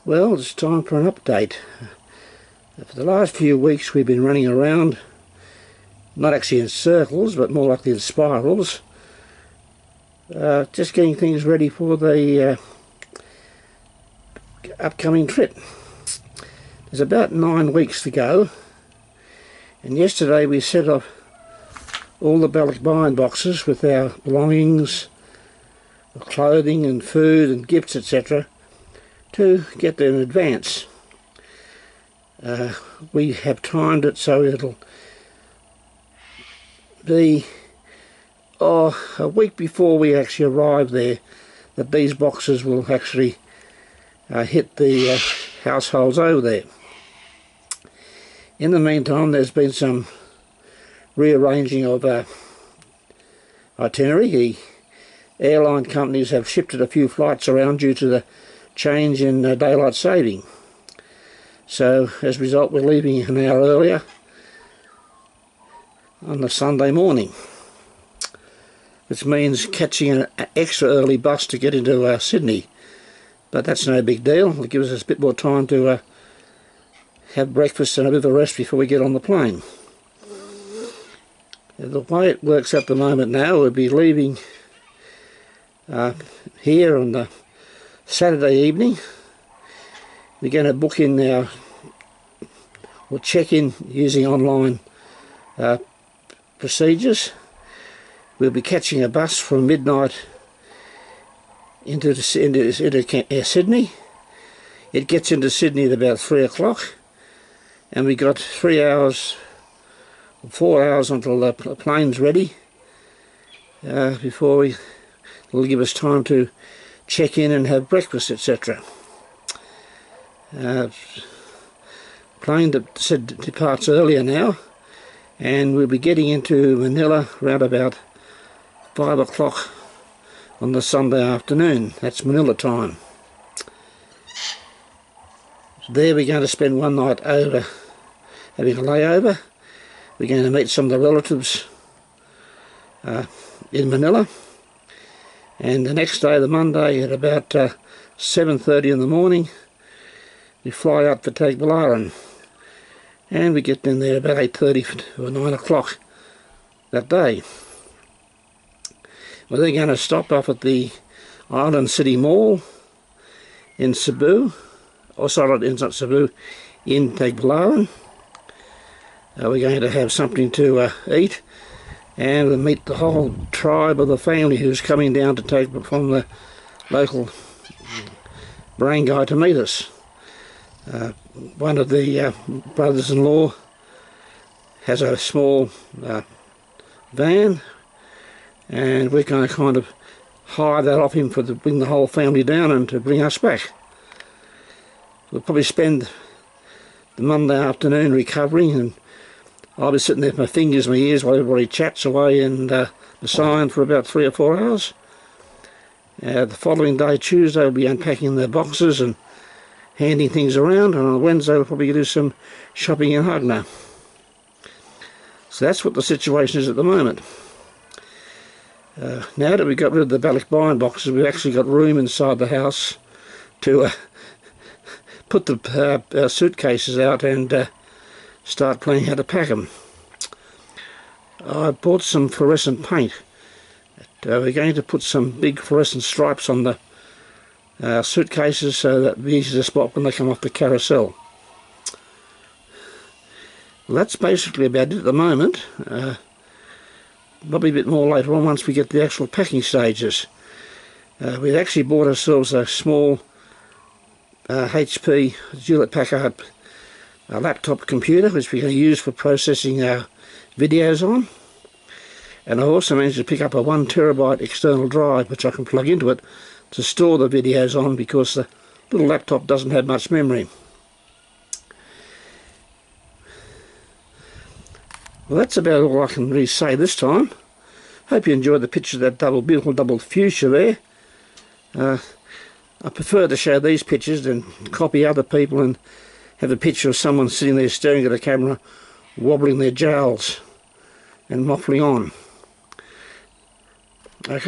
Well, it's time for an update. For the last few weeks we've been running around, not actually in circles, but more likely in spirals, just getting things ready for the upcoming trip. There's about 9 weeks to go, and yesterday we set off all the Balikbayan boxes with our belongings, clothing and food and gifts, etc., to get there in advance. We have timed it so it'll be a week before we actually arrive there that these boxes will actually hit the households over there. In the meantime, there's been some rearranging of itinerary. The airline companies have shifted a few flights around due to the change in daylight saving. So as a result, we're leaving an hour earlier on the Sunday morning, which means catching an extra early bus to get into Sydney. But that's no big deal. It gives us a bit more time to have breakfast and a bit of a rest before we get on the plane. The way it works at the moment now, we'll be leaving here on the Saturday evening. We're going to book in our, or check in using online procedures. We'll be catching a bus from midnight into Sydney. It gets into Sydney at about 3 o'clock, and we got 3 hours, 4 hours until the plane's ready. Before it'll give us time to check in and have breakfast, etc. Plane departs earlier now, and we'll be getting into Manila around about 5 o'clock on the Sunday afternoon. That's Manila time. So there we're going to spend one night over, having a layover. We're going to meet some of the relatives in Manila, and the next day, the Monday, at about 7:30 in the morning, we fly out for Balikbayan, and we get in there about 8:30 or 9 o'clock that day. Well, they're going to stop off at the Island City Mall in Cebu, or sorry, it's not Cebu, in Balikbayan. We're going to have something to eat, and we'll meet the whole tribe of the family who's coming down to take from the local barangay to meet us. One of the brothers-in-law has a small van, and we're going to kind of hire that off him to bring the whole family down and to bring us back. We'll probably spend the Monday afternoon recovering, and I'll be sitting there with my fingers in my ears while everybody chats away and the sign for about 3 or 4 hours. The following day, Tuesday, we'll be unpacking the boxes and handing things around, and on Wednesday we'll probably do some shopping in Hagna. So that's what the situation is at the moment. Now that we've got rid of the Balikbayan boxes, we've actually got room inside the house to put the suitcases out and start planning how to pack them. I bought some fluorescent paint. We're going to put some big fluorescent stripes on the suitcases so that it'll be easy to spot when they come off the carousel. Well, that's basically about it at the moment. Probably a bit more later on once we get the actual packing stages. We've actually bought ourselves a small HP Hewlett-Packard laptop computer, which we're going to use for processing our videos on. And I also managed to pick up a 1 terabyte external drive which I can plug into it to store the videos on, because the little laptop doesn't have much memory. Well, that's about all I can really say this time. Hope you enjoyed the picture of that beautiful double fuchsia there. I prefer to show these pictures than copy other people and have a picture of someone sitting there staring at a camera, wobbling their jowls and waffling on.